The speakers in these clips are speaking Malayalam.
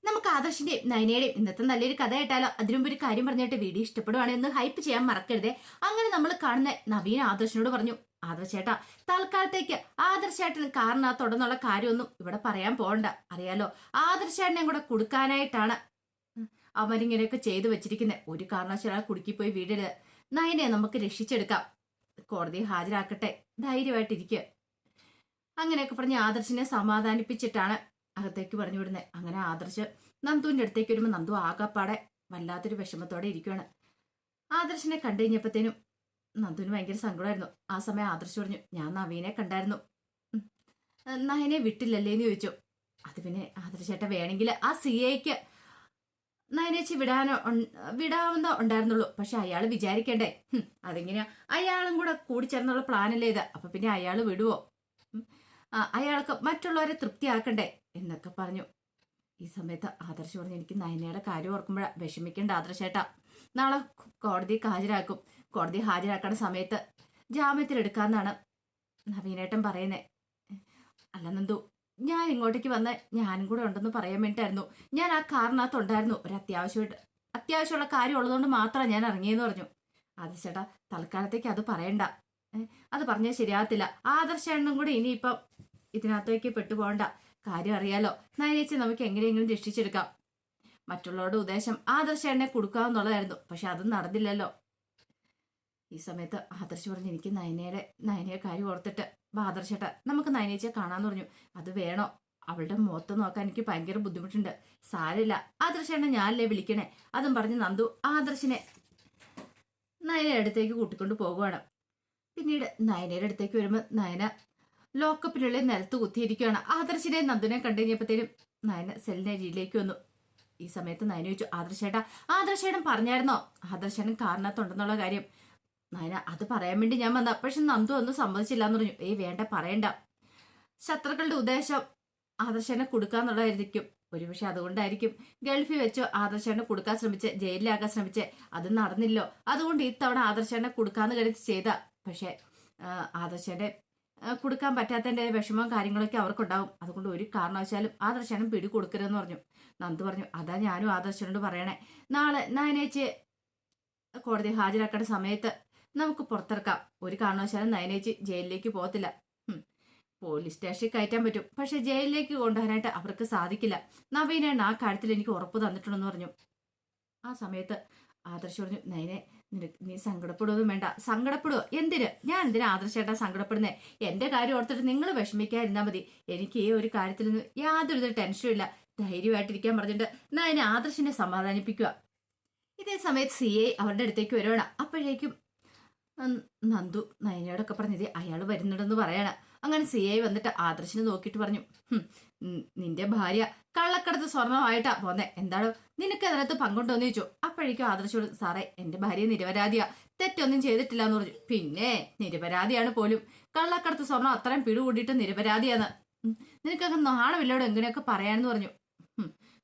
നമുക്ക് ആദർശിന്റെയും നയനയുടെയും ഇന്നത്തെ നല്ലൊരു കഥ കേട്ടാലോ? അതിനുമ്പ് ഒരു കാര്യം പറഞ്ഞിട്ട് വീഡിയോ ഇഷ്ടപ്പെടുവാണെങ്കിൽ ഒന്ന് ഹൈപ്പ് ചെയ്യാൻ മറക്കരുതേ. അങ്ങനെ നമ്മൾ കാണുന്ന നവീൻ ആദർശിനോട് പറഞ്ഞു, ആദർശേട്ടാ, തൽക്കാലത്തേക്ക് ആദർശേട്ടന് കാറിനകത്തുടന്നുള്ള കാര്യമൊന്നും ഇവിടെ പറയാൻ പോകണ്ട. അറിയാലോ, ആദർശേട്ടനെ കൂടെ കൊടുക്കാനായിട്ടാണ് അവരിങ്ങനെയൊക്കെ ചെയ്തു വെച്ചിരിക്കുന്നത്. ഒരു കാരണവശാലും കുടുക്കിപ്പോയി വീടരുത്. നയനെ നമുക്ക് രക്ഷിച്ചെടുക്കാം. കോടതിയെ ഹാജരാക്കട്ടെ, ധൈര്യമായിട്ടിരിക്കുക. അങ്ങനെയൊക്കെ പറഞ്ഞ് ആദർശിനെ സമാധാനിപ്പിച്ചിട്ടാണ് അകത്തേക്ക് പറഞ്ഞു വിടുന്നത്. അങ്ങനെ ആദർശ് നന്ദുവിന്റെ അടുത്തേക്ക് വരുമ്പോൾ നന്ദു ആകപ്പാടെ വല്ലാത്തൊരു വിഷമത്തോടെ ഇരിക്കുകയാണ്. ആദർശിനെ കണ്ടു കഴിഞ്ഞപ്പോഴത്തേനും നന്ദുവിന് ഭയങ്കര സങ്കടമായിരുന്നു. ആ സമയം ആദർശ് പറഞ്ഞു, ഞാൻ നവീനെ കണ്ടായിരുന്നു, നയനെ വിട്ടില്ലല്ലേന്ന് ചോദിച്ചു. അത് പിന്നെ ആദർശേട്ട വേണമെങ്കിൽ ആ CAക്ക് നയനേച്ചി വിടാവുന്ന ഉണ്ടായിരുന്നുള്ളൂ. പക്ഷെ അയാൾ വിചാരിക്കണ്ടേ, അതെങ്ങനെയാ, അയാളും കൂടെ കൂടിച്ചേർന്നുള്ള പ്ലാനല്ലേ ഇത്. അപ്പൊ പിന്നെ അയാൾ വിടുവോ? അയാൾക്ക് മറ്റുള്ളവരെ തൃപ്തിയാക്കണ്ടേ എന്നൊക്കെ പറഞ്ഞു. ഈ സമയത്ത് ആദർശ് പറഞ്ഞു, എനിക്ക് നയനയുടെ കാര്യം ഓർക്കുമ്പോഴാ വിഷമിക്കേണ്ട ആദർശേട്ടാ. നാളെ കോടതിക്ക് ഹാജരാക്കും. കോടതി ഹാജരാക്കുന്ന സമയത്ത് ജാമ്യത്തിലെടുക്കാന്നാണ് നവീനേട്ടൻ പറയുന്നേ. അല്ല നന്ദു, ഞാൻ ഇങ്ങോട്ടേക്ക് വന്ന ഞാനും കൂടെ ഉണ്ടെന്ന് പറയാൻ വേണ്ടിട്ടായിരുന്നു. ഞാൻ ആ കാറിനകത്ത് ഉണ്ടായിരുന്നു. ഒരു അത്യാവശ്യമുള്ള കാര്യം ഉള്ളതുകൊണ്ട് മാത്രമാണ് ഞാൻ ഇറങ്ങിയെന്ന് പറഞ്ഞു. ആദർശേട്ടാ, തൽക്കാലത്തേക്ക് അത് പറയണ്ട. അത് പറഞ്ഞാൽ ശരിയാകത്തില്ല. ആദർശേട്ടനും കൂടെ ഇനിയിപ്പം ഇതിനകത്തേക്ക് പെട്ടുപോകണ്ട. കാര്യം അറിയാലോ, നയനേച്ചി നമുക്ക് എങ്ങനെയെങ്കിലും രക്ഷിച്ചെടുക്കാം. മറ്റുള്ളവരുടെ ഉദ്ദേശം ആദർശേട്ടനെ കൊടുക്കാമെന്നുള്ളതായിരുന്നു. പക്ഷെ അതും നടന്നില്ലല്ലോ. ഈ സമയത്ത് ആദർശ് പറഞ്ഞു, എനിക്ക് നയനയെ കാര്യം ഓർത്തിട്ട് ആദർശേട്ട നമുക്ക് നയനേച്ചിയെ കാണാന്ന് പറഞ്ഞു. അത് വേണോ? അവളുടെ മുഖത്ത് നോക്കാൻ എനിക്ക് ഭയങ്കര ബുദ്ധിമുട്ടുണ്ട്. സാരില്ല ആദർശേട്ടനെ ഞാനല്ലേ വിളിക്കണേ. അതും പറഞ്ഞ് നന്ദു ആദർശിനെ നയനയുടെ അടുത്തേക്ക് കൂട്ടിക്കൊണ്ട് പോകുവാണ്. പിന്നീട് നയനയുടെ അടുത്തേക്ക് വരുമ്പോൾ നയന ലോക്കപ്പിനുള്ളിൽ നിലത്ത് കുത്തിയിരിക്കുകയാണ്. ആദർശിനെ നന്ദുനെ കണ്ടു കഴിഞ്ഞപ്പോഴത്തേനും നയന സെല്ലിന്റെ അരിയിലേക്ക് വന്നു. ഈ സമയത്ത് നയന ചോദിച്ചു, ആദർശേട്ടൻ പറഞ്ഞായിരുന്നോ ആദർശേട്ടൻ കാറിനകത്തുണ്ടെന്നുള്ള കാര്യം? നയന, അത് പറയാൻ വേണ്ടി ഞാൻ വന്ന, പക്ഷെ നന്ദു ഒന്നും സമ്മതിച്ചില്ല എന്ന് പറഞ്ഞു. വേണ്ട, പറയണ്ട. ശത്രുക്കളുടെ ഉദ്ദേശം ആദർശേട്ടനെ കൊടുക്കാന്നുള്ളതായിരിക്കും. ഒരുപക്ഷെ അതുകൊണ്ടായിരിക്കും ഗൾഫിൽ വെച്ചോ ആദർശേട്ടനെ കൊടുക്കാൻ ശ്രമിച്ച് ജയിലിലാക്കാൻ ശ്രമിച്ച് അത് നടന്നില്ലോ. അതുകൊണ്ട് ഇത്തവണ ആദർശേട്ടനെ കൊടുക്കാന്ന് കരുതി ചെയ്ത. പക്ഷെ ആദർശേട്ടനെ കൊടുക്കാൻ പറ്റാത്തതിന്റെ വിഷമവും കാര്യങ്ങളൊക്കെ അവർക്കുണ്ടാവും. അതുകൊണ്ട് ഒരു കാരണവശാലും ആദർശേട്ടൻ പിടി കൊടുക്കരുതെന്ന് പറഞ്ഞു. നന്ദു പറഞ്ഞു, അതാ ഞാനും ആദർശനോട് പറയണേ. നാളെ നയനേച്ചി കോടതി ഹാജരാക്കേണ്ട സമയത്ത് നമുക്ക് പുറത്തിറക്കാം. ഒരു കാരണവശാലും നയനേച്ചി ജയിലിലേക്ക് പോകത്തില്ല. പോലീസ് സ്റ്റേഷനിൽ കയറ്റാൻ പറ്റും, പക്ഷെ ജയിലിലേക്ക് കൊണ്ടുപോകാനായിട്ട് അവർക്ക് സാധിക്കില്ല. നവീനാണ് ആ കാര്യത്തിൽ എനിക്ക് ഉറപ്പ് തന്നിട്ടുണ്ടെന്ന് പറഞ്ഞു. ആ സമയത്ത് ആദർശ് പറഞ്ഞു, നയനെ, നീ സങ്കടപ്പെടുകയൊന്നും വേണ്ട. സങ്കടപ്പെടുവോ? എന്തിന്? ഞാൻ എന്തിനാ ആദർശേട്ടാ സങ്കടപ്പെടുന്നേ? എന്റെ കാര്യം ഓർത്തിട്ട് നിങ്ങൾ വിഷമിക്കാതിരുന്നാ മതി. എനിക്ക് ഈ ഒരു കാര്യത്തിലൊന്നും യാതൊരു ടെൻഷനും ഇല്ല. ധൈര്യമായിട്ടിരിക്കാൻ പറഞ്ഞിട്ട് നയനെ ആദർശിനെ സമാധാനിപ്പിക്കുക. ഇതേ സമയത്ത് CA അവരുടെ അടുത്തേക്ക് വരുവാണ്. അപ്പോഴേക്കും നന്ദു നയനയോടൊക്കെ പറഞ്ഞത് അയാൾ വരുന്നുണ്ടെന്ന് പറയാണ്. അങ്ങനെ CA വന്നിട്ട് ആദർശിനെ നോക്കിയിട്ട് പറഞ്ഞു, നിന്റെ ഭാര്യ കള്ളക്കടത്ത് സ്വർണമായിട്ടാ പോന്നെ, എന്താണോ നിനക്ക് അതിനകത്ത് പങ്കുണ്ടോന്ന് ചോദിച്ചു. അപ്പോഴേക്കും ആദർശോട്, സാറേ, എന്റെ ഭാര്യ നിരപരാധിയാ, തെറ്റൊന്നും ചെയ്തിട്ടില്ല എന്ന് പറഞ്ഞു. പിന്നെ നിരപരാധിയാണ് പോലും. കള്ളക്കടത്ത് സ്വർണം അത്രയും പിടികൂടിയിട്ട് നിരപരാധിയാന്ന് നിനക്കൊക്കെ നാണമില്ലോടെ എങ്ങനെയൊക്കെ പറയാനെന്ന് പറഞ്ഞു.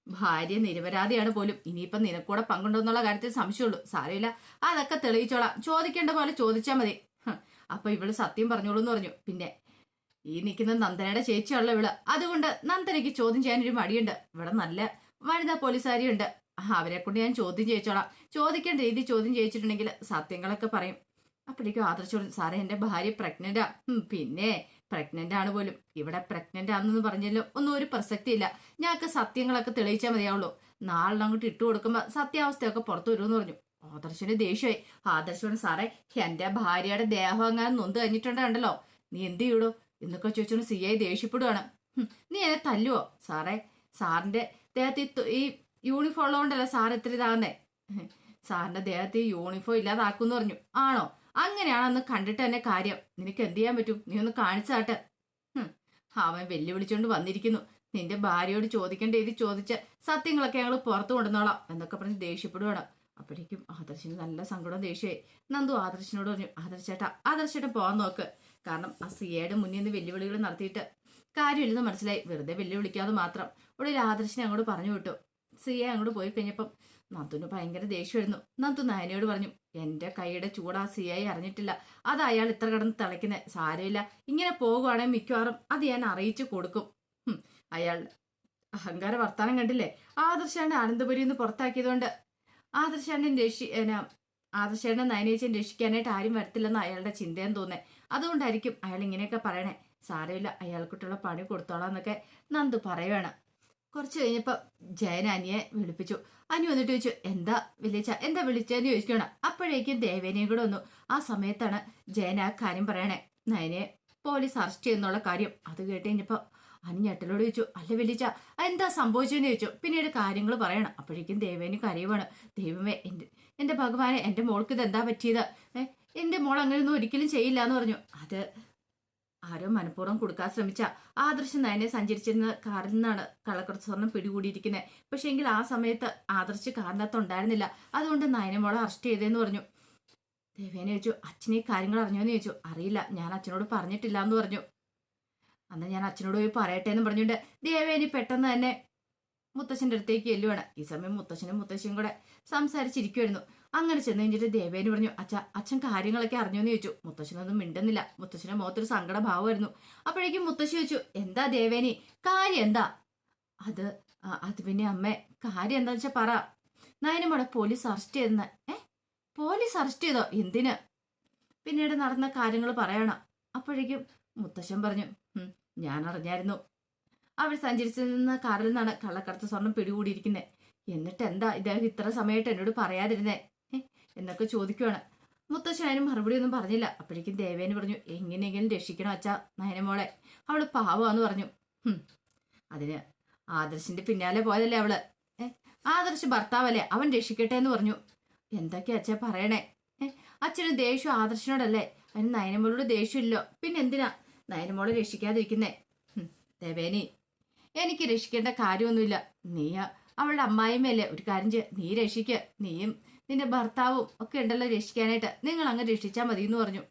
ഭാര്യ നിരപരാധിയാണ് പോലും. ഇനിയിപ്പം നിനക്കൂടെ പങ്കുണ്ടോന്നുള്ള കാര്യത്തിൽ സംശയമുള്ളൂ. സാരമില്ല, അതൊക്കെ തെളിയിച്ചോളാം. ചോദിക്കേണ്ട പോലെ ചോദിച്ചാൽ മതി. അപ്പൊ ഇവള് സത്യം പറഞ്ഞോളൂ എന്ന് പറഞ്ഞു. പിന്നെ ഈ നിൽക്കുന്ന നന്ദനയുടെ ചേച്ചിയുള്ള ഇവള്, അതുകൊണ്ട് നന്ദനയ്ക്ക് ചോദ്യം ചെയ്യാനൊരു മടിയുണ്ട്. ഇവിടെ നല്ല വനിതാ പോലീസുകാരിയുണ്ട്, അവരെ കൊണ്ട് ഞാൻ ചോദ്യം ചെയ്യിച്ചോളാം. ചോദിക്കേണ്ട രീതി ചോദ്യം ചെയ്യിച്ചിട്ടുണ്ടെങ്കിൽ സത്യങ്ങളൊക്കെ പറയും. അപ്പോഴേക്കും ആദർശോട്, സാറേ, എന്റെ ഭാര്യ പ്രഗ്നന്റാ. പിന്നെ പ്രഗ്നന്റ് ആണ് പോലും. ഇവിടെ പ്രഗ്നന്റ് ആണെന്ന് പറഞ്ഞാലും ഒന്നും ഒരു പ്രസക്തിയില്ല. ഞങ്ങൾക്ക് സത്യങ്ങളൊക്കെ തെളിയിച്ചാൽ മതിയാവുള്ളൂ. നാളെ അങ്ങോട്ട് ഇട്ടു കൊടുക്കുമ്പോൾ സത്യാവസ്ഥയൊക്കെ പുറത്തു വരുമെന്ന് പറഞ്ഞു. ആദർശന് ദേഷ്യമായി. ആദർശോട്, സാറേ, എന്റെ ഭാര്യയുടെ ദേഹം അങ്ങനെ നൊന്ത് കഴിഞ്ഞിട്ടുണ്ടല്ലോ, നീ എന്ത് ചെയ്യൂടോ എന്നൊക്കെ ചോദിച്ചോണ്ട് CA ദേഷ്യപ്പെടുവാണ്. നീ എന്നെ തല്ലുവോ? സാറേ, സാറിന്റെ ദേഹത്ത് ഈ യൂണിഫോം ഉള്ളതുകൊണ്ടല്ല സാർ ഇത്ര ഇതാകുന്നേ. സാറിന്റെ ദേഹത്ത് ഈ യൂണിഫോം ഇല്ലാതാക്കുമെന്ന് പറഞ്ഞു. ആണോ? അങ്ങനെയാണെന്ന് കണ്ടിട്ട് തന്നെ കാര്യം. നിനക്ക് എന്ത് ചെയ്യാൻ പറ്റും? നീ ഒന്ന് കാണിച്ചാട്ടെ. അവൻ വെല്ലുവിളിച്ചോണ്ട് വന്നിരിക്കുന്നു. നിന്റെ ഭാര്യയോട് ചോദിക്കേണ്ട രീതി ചോദിച്ച് സത്യങ്ങളൊക്കെ ഞങ്ങൾ പുറത്തു കൊണ്ടുവന്നോളാം എന്നൊക്കെ പറഞ്ഞ് ദേഷ്യപ്പെടുവാണ്. അപ്പോഴേക്കും ആദർശിന് നല്ല സങ്കടം ദേഷ്യമായി. നന്ദു ആദർശിനോട് പറഞ്ഞു, ആദർശേട്ടൻ പോകാൻ നോക്ക്. കാരണം ആ CAയുടെ മുന്നിൽ നിന്ന് വെല്ലുവിളികൾ നടത്തിയിട്ട് കാര്യമില്ലെന്ന് മനസ്സിലായി. വെറുതെ വെല്ലുവിളിക്കാതെ മാത്രം ഉള്ളിൽ ആദർശിനെ അങ്ങോട്ട് പറഞ്ഞു വിട്ടു. CA അങ്ങോട്ട് പോയി കഴിഞ്ഞപ്പം നന്ദുന് ഭയങ്കര ദേഷ്യമായിരുന്നു. നന്ദു നയനയോട് പറഞ്ഞു, എന്റെ കൈയുടെ ചൂടാ CA അറിഞ്ഞിട്ടില്ല. അത് അയാൾ ഇത്ര കിടന്ന് തിളയ്ക്കുന്നത്. സാരമില്ല, ഇങ്ങനെ പോകുവാണെങ്കിൽ മിക്കവാറും അത് ഞാൻ അറിയിച്ചു കൊടുക്കും. അയാൾ അഹങ്കാര വർത്താനം കണ്ടില്ലേ? ആദർശാണ് അനന്തപുരി നിന്ന് പുറത്താക്കിയതുകൊണ്ട് ആദർശേട്ടനെ നയനേച്ചൻ രക്ഷിക്കാനായിട്ട് ആരും വരത്തില്ലെന്ന് അയാളുടെ ചിന്തയെന്ന് തോന്നേ. അതുകൊണ്ടായിരിക്കും അയാൾ ഇങ്ങനെയൊക്കെ പറയണേ. സാരമില്ല, അയാൾക്കിട്ടുള്ള പണി കൊടുത്തോളാം എന്നൊക്കെ നന്ദു പറയുവാണ്. കുറച്ച് കഴിഞ്ഞപ്പോ ജയൻ അനിയെ വിളിപ്പിച്ചു. അനി വന്നിട്ട് ചോദിച്ചു, എന്താ വിളിച്ച, എന്താ വിളിച്ചതെന്ന് ചോദിക്കണം. അപ്പോഴേക്കും ദേവേനയും കൂടെ വന്നു. ആ സമയത്താണ് ജയൻ ആ കാര്യം പറയണേ, നയനെ പോലീസ് അറസ്റ്റ് ചെയ്യുന്നുള്ള കാര്യം. അത് കേട്ട് കഴിഞ്ഞപ്പോ അനി ഞെട്ടലോട് ചോദിച്ചു, അല്ല വിളിച്ച എന്താ സംഭവിച്ചെന്ന് ചോദിച്ചു. പിന്നീട് കാര്യങ്ങൾ പറയണം. അപ്പോഴേക്കും ദേവേനി കരയുവാണ്. ദൈവമേ, എന്റെ ഭഗവാനെ, എന്റെ മോൾക്ക് ഇത് എന്താ പറ്റിയത്? എന്റെ മോൾ അങ്ങനെയൊന്നും ഒരിക്കലും ചെയ്യില്ല എന്ന് പറഞ്ഞു. അത് ആരോ മനഃപൂർവ്വം കൊടുക്കാൻ ശ്രമിച്ച ആദർശ് നയനെ സഞ്ചരിച്ചിരുന്ന കാറിൽ നിന്നാണ് കള്ളക്കടത്ത് സ്വർണം പിടികൂടിയിരിക്കുന്നത്. പക്ഷെ എങ്കിൽ ആ സമയത്ത് ആദർശ് കാറിനകത്ത് ഉണ്ടായിരുന്നില്ല. അതുകൊണ്ട് നയനെ മോളെ അറസ്റ്റ് ചെയ്തേന്ന് പറഞ്ഞു. ദേവേനെ ചോദിച്ചു, അച്ഛനെ ഈ കാര്യങ്ങൾ അറിഞ്ഞോന്ന് ചോദിച്ചു. അറിയില്ല, ഞാൻ അച്ഛനോട് പറഞ്ഞിട്ടില്ല എന്ന് പറഞ്ഞു. അന്ന് ഞാൻ അച്ഛനോട് പോയി പറയട്ടെ എന്ന് പറഞ്ഞുകൊണ്ട് ദേവേനി പെട്ടെന്ന് തന്നെ മുത്തശ്ശന്റെ അടുത്തേക്ക് ചെല്ലുവാണ്. ഈ സമയം മുത്തശ്ശനും മുത്തശ്ശിയും കൂടെ സംസാരിച്ചിരിക്കുമായിരുന്നു. അങ്ങനെ ചെന്ന് കഴിഞ്ഞിട്ട് ദേവേനി പറഞ്ഞു, അച്ഛൻ കാര്യങ്ങളൊക്കെ അറിഞ്ഞോന്ന് ചോദിച്ചു. മുത്തശ്ശനൊന്നും മിണ്ടുന്നില്ല. മുത്തശ്ശന്റെ മുഖത്തൊരു സങ്കട ഭാവമായിരുന്നു. അപ്പോഴേക്കും മുത്തശ്ശി ചോദിച്ചു, എന്താ ദേവേനി, കാര്യം എന്താ? അത് പിന്നെ അമ്മേ, കാര്യം എന്താന്ന് വെച്ചാ പറ. നയനമോടെ പോലീസ് അറസ്റ്റ് ചെയ്തെന്ന്. പോലീസ് അറസ്റ്റ് ചെയ്തോ? എന്തിന്? പിന്നീട് നടന്ന കാര്യങ്ങൾ പറയണം. അപ്പോഴേക്കും മുത്തശ്ശൻ പറഞ്ഞു, ഞാൻ അറിഞ്ഞായിരുന്നു. അവർ സഞ്ചരിച്ചിരുന്ന കാറിൽ നിന്നാണ് കള്ളക്കടത്ത് സ്വർണം പിടികൂടിയിരിക്കുന്നത്. എന്നിട്ട് എന്താ ഇദ്ദേഹം ഇത്ര സമയമായിട്ട് എന്നോട് പറയാതിരുന്നേ എന്നൊക്കെ ചോദിക്കുവാണ്. മുത്തശ്ശൻ അതിന് മറുപടി ഒന്നും പറഞ്ഞില്ല. അപ്പോഴേക്കും ദേവേന് പറഞ്ഞു, എങ്ങനെയെങ്കിലും രക്ഷിക്കണം അച്ഛാ നയനമോളെ, അവള് പാവാന്ന് പറഞ്ഞു. അതിന് ആദർശിന്റെ പിന്നാലെ പോയതല്ലേ അവള്. ആദർശ് ഭർത്താവല്ലേ, അവൻ രക്ഷിക്കട്ടെ എന്ന് പറഞ്ഞു. എന്തൊക്കെയാ അച്ഛാ പറയണേ? അച്ഛന് ദേഷ്യം ആദർശിനോടല്ലേ, അതിന് നയനമോളോട് ദേഷ്യമില്ലോ. പിന്നെ എന്തിനാ നയനമോളെ രക്ഷിക്കാതിരിക്കുന്നേ? ദേവേനി, എനിക്ക് രക്ഷിക്കേണ്ട കാര്യമൊന്നുമില്ല. നീ അവളുടെ അമ്മായിമ്മയല്ലേ, ഒരു കാര്യം ചെയ്യ, നീ രക്ഷിക്ക്. നീയും നിന്റെ ഭർത്താവും ഒക്കെ ഉണ്ടല്ലോ രക്ഷിക്കാനായിട്ട്, നിങ്ങൾ അങ്ങ് രക്ഷിച്ചാൽ മതി എന്ന് പറഞ്ഞു.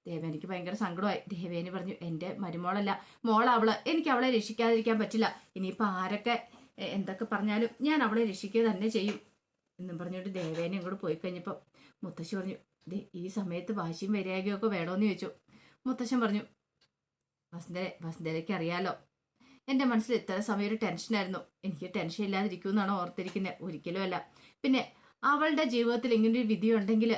ദേവേനിക്ക് ഭയങ്കര സങ്കടമായി. ദേവേനി പറഞ്ഞു, എന്റെ മരുമോളല്ല, മോളവള്, എനിക്ക് അവളെ രക്ഷിക്കാതിരിക്കാൻ പറ്റില്ല. ഇനിയിപ്പോൾ ആരൊക്കെ എന്തൊക്കെ പറഞ്ഞാലും ഞാൻ അവളെ രക്ഷിക്കുക തന്നെ ചെയ്യും എന്നും പറഞ്ഞുകൊണ്ട് ദേവേനി അങ്ങോട്ട് പോയി കഴിഞ്ഞപ്പോൾ മുത്തശ്ശി പറഞ്ഞു, ഈ സമയത്ത് വാശിയും വൈരാഗ്യമൊക്കെ വേണോന്ന് ചോദിച്ചു. മുത്തശ്ശൻ പറഞ്ഞു, വസുന്ധരയ്ക്ക് അറിയാലോ, എൻ്റെ മനസ്സിൽ ഇത്ര സമയം ഒരു ടെൻഷനായിരുന്നു. എനിക്ക് ടെൻഷൻ ഇല്ലാതിരിക്കുമെന്നാണോ ഓർത്തിരിക്കുന്നത്? ഒരിക്കലും അല്ല. പിന്നെ അവളുടെ ജീവിതത്തിൽ ഇങ്ങനൊരു വിധി ഉണ്ടെങ്കിൽ,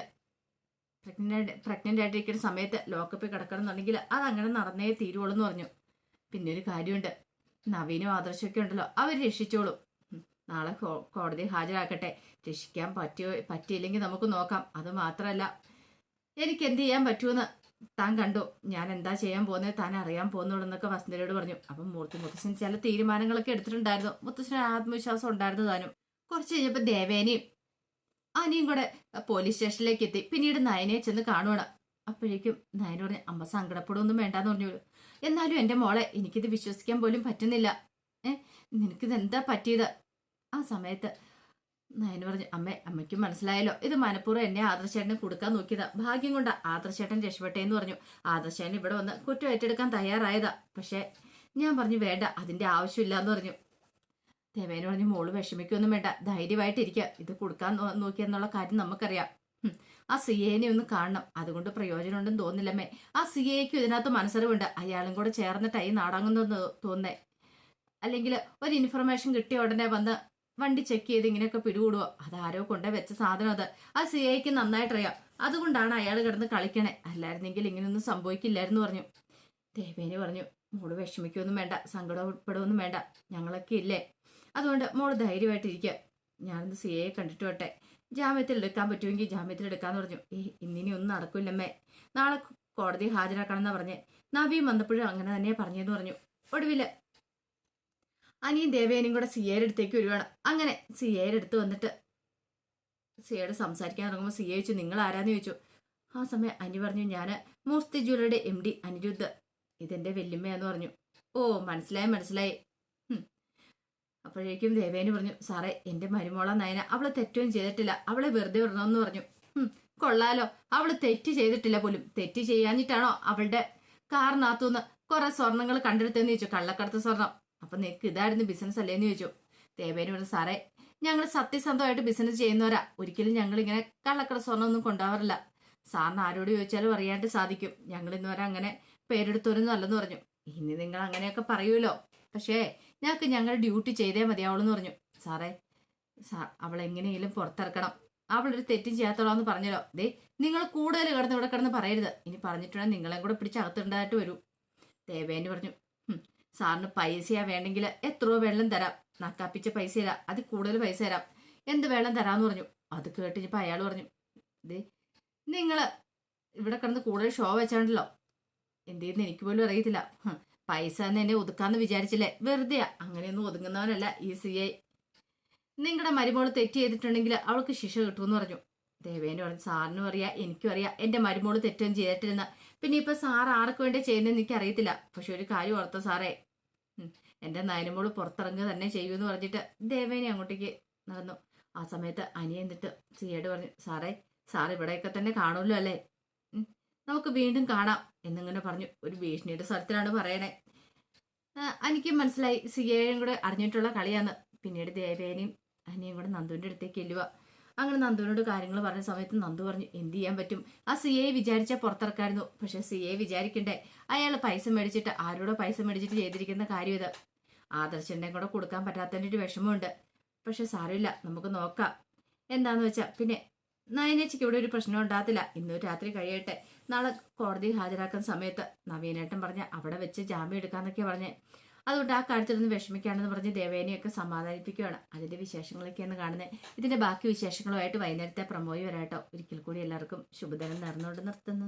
പ്രഗ്നൻ്റ് ആയിട്ടിരിക്കുന്ന സമയത്ത് ലോക്കപ്പിൽ കിടക്കണം എന്നുണ്ടെങ്കിൽ അതങ്ങനെ നടന്നേ തീരുവുള്ളൂ എന്ന് പറഞ്ഞു. പിന്നെ ഒരു കാര്യമുണ്ട്, നവീനും ആദർശമൊക്കെ ഉണ്ടല്ലോ, അവർ രക്ഷിച്ചോളും. നാളെ കോടതി ഹാജരാക്കട്ടെ. രക്ഷിക്കാൻ പറ്റിയില്ലെങ്കിൽ നമുക്ക് നോക്കാം. അത് മാത്രമല്ല, എനിക്ക് എന്ത് ചെയ്യാൻ പറ്റുമെന്ന് താൻ കണ്ടു. ഞാൻ എന്താ ചെയ്യാൻ പോകുന്നത് താൻ അറിയാൻ പോകുന്നുള്ളൂ എന്നൊക്കെ വസുന്ധരയോട് പറഞ്ഞു. അപ്പം മുത്തശ്ശൻ ചില തീരുമാനങ്ങളൊക്കെ എടുത്തിട്ടുണ്ടായിരുന്നു. മുത്തശ്ശന് ആത്മവിശ്വാസം ഉണ്ടായിരുന്നു താനും. കുറച്ച് കഴിഞ്ഞപ്പോൾ ദേവേനയും അനിയും കൂടെ പോലീസ് സ്റ്റേഷനിലേക്ക് എത്തി. പിന്നീട് നയനയെ ചെന്ന് കാണുവാണ്. അപ്പോഴേക്കും നയന പറഞ്ഞു, അമ്മ സങ്കടപ്പെടുമൊന്നും വേണ്ടാന്ന് പറഞ്ഞു. എന്നാലും എൻ്റെ മോളെ, എനിക്കിത് വിശ്വസിക്കാൻ പോലും പറ്റുന്നില്ല. നിനക്കിത് എന്താ പറ്റിയത്? ആ സമയത്ത് നയന പറഞ്ഞു, അമ്മയ്ക്കും മനസ്സിലായല്ലോ, ഇത് മനഃപൂർവ്വം എന്നെ ആദർശേട്ടനെ കൊടുക്കാൻ നോക്കിയതാ. ഭാഗ്യം കൊണ്ടാ ആദർശേട്ടൻ രക്ഷപ്പെട്ടേന്ന് പറഞ്ഞു. ആദർശേട്ടൻ ഇവിടെ വന്ന് കുറ്റം ഏറ്റെടുക്കാൻ തയ്യാറായതാ. പക്ഷെ ഞാൻ പറഞ്ഞു, വേണ്ട, അതിന്റെ ആവശ്യമില്ല എന്ന് പറഞ്ഞു. ദേവേന പറഞ്ഞു, മോള് വിഷമിക്കൊന്നും വേണ്ട, ധൈര്യമായിട്ടിരിക്കുക. ഇത് കൊടുക്കാൻ നോക്കിയെന്നുള്ള കാര്യം നമുക്കറിയാം. ആ സിയേനെ ഒന്ന് കാണണം, അതുകൊണ്ട് പ്രയോജനം ഉണ്ടെന്ന് തോന്നില്ലമ്മേ. ആ സിയേക്കും ഇതിനകത്ത് മനസ്സറിവുണ്ട്. അയാളും കൂടെ ചേർന്നിട്ട് ഈ നാടങ്ങുന്നെന്ന് തോന്നേ. അല്ലെങ്കിൽ ഒരു ഇൻഫർമേഷൻ കിട്ടിയ ഉടനെ വന്ന് വണ്ടി ചെക്ക് ചെയ്ത് ഇങ്ങനെയൊക്കെ പിടികൂടുവോ? അതാരോ കൊണ്ടേ വെച്ച സാധനം അത്. ആ സിഐക്ക് നന്നായിട്ടറിയാം. അതുകൊണ്ടാണ് അയാൾ കിടന്ന് കളിക്കണേ. അല്ലായിരുന്നെങ്കിൽ ഇങ്ങനെയൊന്നും സംഭവിക്കില്ലായിരുന്നു പറഞ്ഞു. ദേവേനി പറഞ്ഞു, മോള് വിഷമിക്കൊന്നും വേണ്ട, സങ്കടപ്പെടുകയൊന്നും വേണ്ട, ഞങ്ങളൊക്കെ ഇല്ലേ. അതുകൊണ്ട് മോള് ധൈര്യമായിട്ടിരിക്കുക. ഞാനൊന്ന് സിഐയെ കണ്ടിട്ട് വട്ടെ, ജാമ്യത്തിൽ എടുക്കാൻ പറ്റുമെങ്കിൽ ജാമ്യത്തിൽ എടുക്കാന്ന് പറഞ്ഞു. ഇന്നിനി ഒന്നും നടക്കില്ലമ്മേ, നാളെ കോടതി ഹാജരാക്കണം എന്നാ പറഞ്ഞേ. നവീൻ വന്നപ്പോഴും അങ്ങനെ തന്നെ പറഞ്ഞെന്ന് പറഞ്ഞു. ഒടുവില് അനിയും ദേവേനും കൂടെ സിയയുടെ അടുത്തേക്ക് വരുവാണ്. അങ്ങനെ സിയയുടെ അടുത്ത് വന്നിട്ട് സിയയോട് സംസാരിക്കാൻ തുടങ്ങുമ്പോൾ സിയ ചോദിച്ചു, നിങ്ങൾ ആരാന്ന് ചോദിച്ചു. ആ സമയം അനി പറഞ്ഞു, ഞാൻ മൂർത്തി ജ്വല്ലറിയുടെ MD അനിരുദ്ധ്, ഇതെന്റെ വെല്ലുമ്മയാന്ന് പറഞ്ഞു. ഓ, മനസ്സിലായി. അപ്പോഴേക്കും ദേവേനി പറഞ്ഞു, സാറേ, എന്റെ മരുമോള നയന, അവള് തെറ്റൊന്നും ചെയ്തിട്ടില്ല, അവളെ വെറുതെ വിടണമെന്ന് പറഞ്ഞു. കൊള്ളാലോ, അവള് തെറ്റ് ചെയ്തിട്ടില്ല പോലും. തെറ്റ് ചെയ്യാഞ്ഞിട്ടാണോ അവളുടെ കാറിനകത്തുനിന്ന് കുറെ സ്വർണ്ണങ്ങൾ കണ്ടെടുത്തെന്ന് ചോദിച്ചു, കള്ളക്കടത്ത് സ്വർണം. അപ്പൊ നിനക്ക് ഇതായിരുന്നു ബിസിനസ് അല്ലേന്ന് ചോദിച്ചു. ദേവേനി പറഞ്ഞു, സാറേ, ഞങ്ങൾ സത്യസന്ധമായിട്ട് ബിസിനസ് ചെയ്യുന്നവരാ, ഒരിക്കലും ഞങ്ങൾ ഇങ്ങനെ കള്ളക്കടത്ത് സ്വർണ്ണം ഒന്നും കൊണ്ടുപോകാറില്ല. സാറിന് ആരോട് ചോദിച്ചാലും അറിയാണ്ട് സാധിക്കും, ഞങ്ങൾ ഇന്നുവരെ അങ്ങനെ പേരെടുത്തവരൊന്നും അല്ലെന്ന് പറഞ്ഞു. ഇനി നിങ്ങൾ അങ്ങനെയൊക്കെ പറയൂലോ, പക്ഷേ ഞങ്ങൾക്ക് ഞങ്ങളുടെ ഡ്യൂട്ടി ചെയ്തേ മതിയാവുള്ളൂ പറഞ്ഞു. സാറേ അവളെങ്ങനെയെങ്കിലും പുറത്തിറക്കണം, അവളൊരു തെറ്റും ചെയ്യാത്തോളാന്ന് പറഞ്ഞല്ലോ. ദേ നിങ്ങൾ കൂടുതൽ ഇവിടെ കിടന്ന് പറയരുത്, ഇനി പറഞ്ഞിട്ടുണ്ടെങ്കിൽ നിങ്ങളെയും കൂടെ പിടിച്ച് അകത്തുണ്ടായിട്ട് വരൂ. ദേവേനി പറഞ്ഞു, സാറിന് പൈസയാ വേണമെങ്കിൽ എത്രയോ വെള്ളം തരാം, നക്കാപ്പിച്ച പൈസയില്ല, അതിൽ കൂടുതൽ പൈസ തരാം, എന്ത് വെള്ളം തരാന്ന് പറഞ്ഞു. അത് കേട്ടിപ്പോ അയാൾ പറഞ്ഞു, ദേ നിങ്ങൾ ഇവിടെ കിടന്ന് കൂടുതൽ ഷോ വെച്ചാണ്ടല്ലോ, എന്ത് ചെയ്യുന്ന എനിക്ക് പോലും അറിയത്തില്ല. പൈസ എന്ന് എന്നെ ഒതുക്കാന്ന് വിചാരിച്ചില്ലേ, വെറുതെയാ. അങ്ങനെയൊന്നും ഒതുങ്ങുന്നവനല്ല ഈ CI. നിങ്ങളുടെ മരുമോള് തെറ്റ് ചെയ്തിട്ടുണ്ടെങ്കിൽ അവൾക്ക് ശിക്ഷ കിട്ടുമെന്ന് പറഞ്ഞു. ദേവേനെ പറഞ്ഞു, സാറിനും അറിയാം എനിക്കും അറിയാം എന്റെ മരുമോള് തെറ്റൊന്നും ചെയ്തിട്ടില്ലെന്ന്. പിന്നെ ഇപ്പൊ സാർ ആർക്ക് വേണ്ടി ചെയ്യുന്നതെന്ന് എനിക്ക് അറിയത്തില്ല. പക്ഷെ ഒരു കാര്യം ഓർത്ത സാറേ, എന്റെ നയനമോള് പുറത്തിറങ്ങുക തന്നെ ചെയ്യുമെന്ന് പറഞ്ഞിട്ട് ദേവേനെ അങ്ങോട്ടേക്ക് നടന്നു. ആ സമയത്ത് അനിയ എന്നിട്ട് സിയോട് പറഞ്ഞു, സാർ ഇവിടെയൊക്കെ തന്നെ കാണുമല്ലോ അല്ലേ, നമുക്ക് വീണ്ടും കാണാം എന്നിങ്ങനെ പറഞ്ഞു. ഒരു ഭീഷണിയുടെ സ്ഥലത്തിലാണ് പറയണേ. എനിക്ക് മനസ്സിലായി സിയയും കൂടെ അറിഞ്ഞിട്ടുള്ള കളിയാന്ന്. പിന്നീട് ദേവേനയും അനിയും കൂടെ നന്ദുവിന്റെ അടുത്തേക്ക് എല്ലുക. അങ്ങനെ നന്ദുവിനോട് കാര്യങ്ങൾ പറഞ്ഞ സമയത്ത് നന്ദു പറഞ്ഞു, എന്ത് ചെയ്യാൻ പറ്റും, ആ CA വിചാരിച്ചാൽ പുറത്തിറക്കായിരുന്നു. പക്ഷെ CA വിചാരിക്കണ്ടേ, അയാൾ പൈസ മേടിച്ചിട്ട് ആരോടോ പൈസ മേടിച്ചിട്ട് ചെയ്തിരിക്കുന്ന കാര്യം ഇത്. ആദർശന്റെ കൂടെ കൊടുക്കാൻ പറ്റാത്തതിൻ്റെ ഒരു വിഷമമുണ്ട്. പക്ഷെ സാരമില്ല, നമുക്ക് നോക്കാം എന്താന്ന് വെച്ചാൽ. പിന്നെ നയനേച്ചിക്ക് ഇവിടെ ഒരു പ്രശ്നം ഉണ്ടാകത്തില്ല, ഇന്ന് രാത്രി കഴിയട്ടെ, നാളെ കോടതി ഹാജരാക്കുന്ന സമയത്ത് നവീനേട്ടൻ പറഞ്ഞ അവിടെ വെച്ച് ജാമ്യം എടുക്കാന്നൊക്കെ പറഞ്ഞേ. അതുകൊണ്ട് ആ കാര്യത്തിലൊന്നും വിഷമിക്കുകയാണെന്ന് പറഞ്ഞ് ദേവേനെയൊക്കെ സമാധാനിപ്പിക്കുകയാണ്. അതിന്റെ വിശേഷങ്ങളൊക്കെയാണ് കാണുന്നത്. ഇതിന്റെ ബാക്കി വിശേഷങ്ങളുമായിട്ട് വൈകുന്നേരത്തെ പ്രമോയി വരാട്ടോ. ഒരിക്കൽ കൂടി എല്ലാവർക്കും ശുഭദിനം നേർന്നുകൊണ്ട് നിർത്തുന്നു.